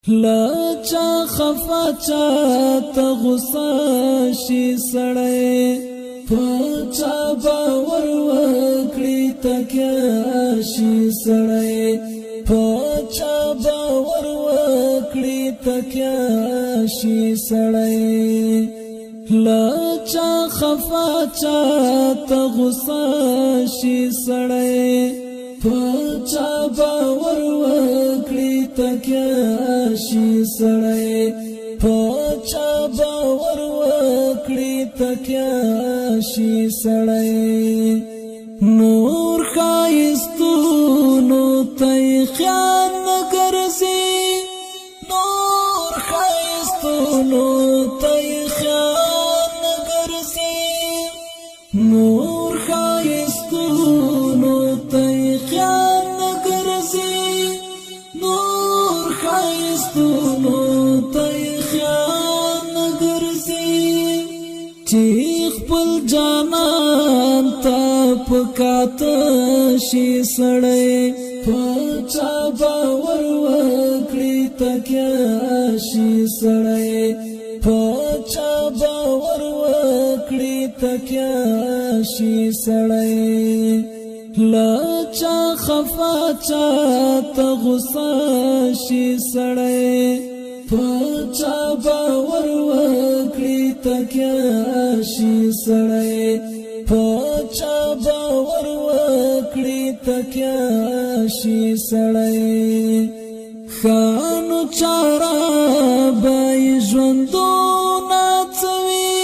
لا چا خفا چا تا غصه شي سړی پچا باور وکړي تکیا شي سړی پچا باور وکړي تکیا شي سړی لا چا خفا چا تا غصه شي سړی پچا باور وکړي تکیا شي سړی پچا باور وکړي تکیا شي سړی نور ښایستونو ته خیال نه ګرځي نور ښایستونو ته خیال نه ګرځي نور ښایستونو ته خیال نه ګرځي نور ښایستونو ته خیال نه ګرځي چې خپل جانان ته پکاته شي سړی پچا باور وکړي تکیا شي سړی پچا باور وکړي تکیا شي سړی لا چا خفا چا تا غصه شي سړی پچا باور وکړي تکیا شي سړی پچا باور وکړي تکیا شي سړی خانو چارا بای ژوندونه څوي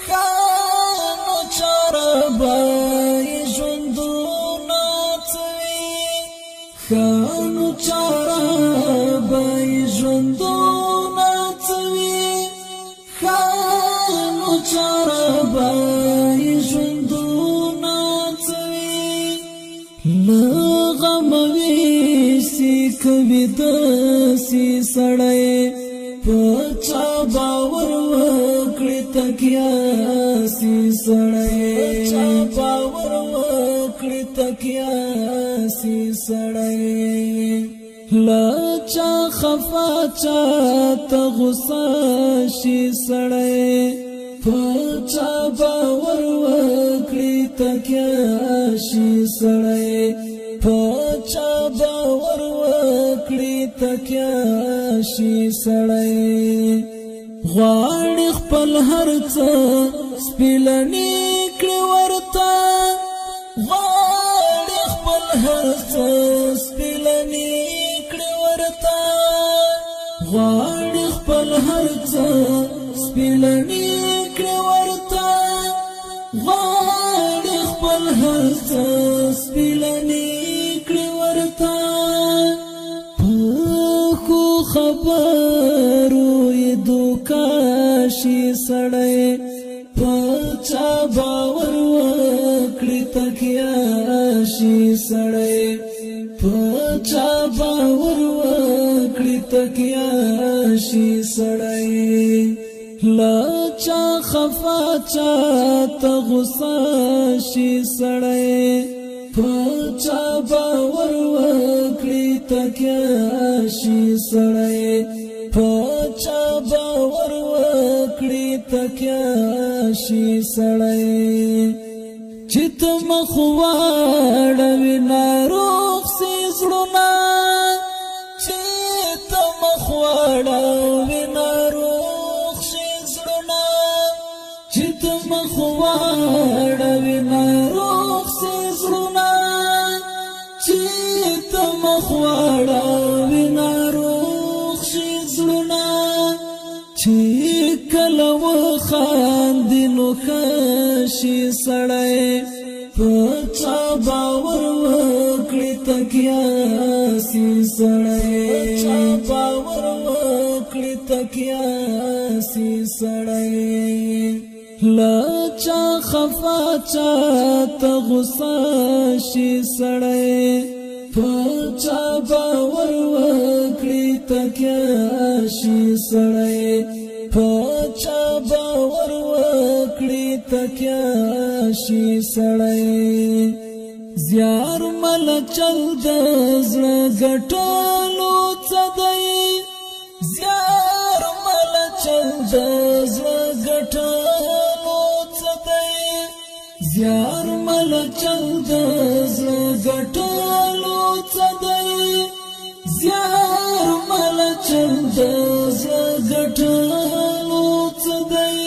خانو چارا بای ژوندونه څوي خانو چارا بای ژوندونه څوي خانو چارا بای ژوندونه څوي لغم ویسی کبی دسی سړی پچا باور وکړي تکیا سی سړی پچا باور وکړي تکیا سی سړی لا چا خفا چا تا غصه شي سړی پچا باور وکړي تکیا شي سړی پچا باور وکړي تکیا شي سړی غواړي خپل هر څه سپیلنی کړي ورته غواړي خپل هر څه سپیلنی کړي ورته غواړي خپل هر څه سپیلنی کړي ورته غواړي خپل هر څه سپیلنی کړي ورته خو خبرو یې دوکا شي سړی پچا باور وکړي تکیا شي سړی پچا باور وکړي تکیا شي سړی لا چا خفا چا تا غصه شي سړی پچا باور وکړي تکیا شي سړی پچا باور وکړي تکیا شي سړی چې ته مخ واړوې ناروغ سي زړونه چې ته مخ واړوې ناروغ سي زړونه چې ته مخ واړوې ناروغ سي زړونه چې ته مخ واړوې ناروغ سي زړونه چې کله وخاندې نو ښه شي سړی پچا باور وکړي تکیا سي سړی پچا باور وکړي تکیا سي سړی لا چا خفا چا تا غصه شي سړی پچا باور وکړي تکیا شي سړی پچا باور وکړي تکیا شي سړی زیار مل چل د زړه ګټلو څه دی زیار مل چل د زړه ګټلو څه دی زیار مل چل د زړه ګټلو څه دی زیار مل چل د زړه ګټلو څه دی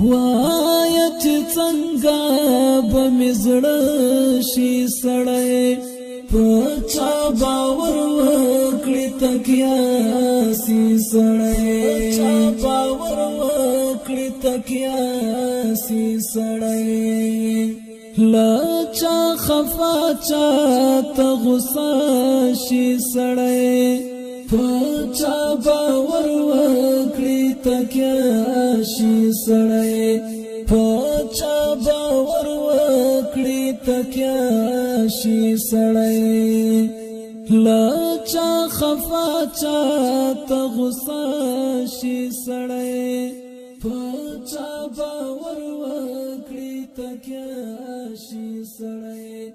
وایه چې څنګه به مې زړه شي سړی په چا باور وکړي تکیه سي سړی په چا باور وکړي تکیه سي سړی له چا خفا چا ته غصه شي سړی په چا باور وکړي تکیه شي سړی په چا باور وکړي تکیه شي سړی له چا خفا چا ته غصه شي سړی په چا باور وکړي تکیه شي سړی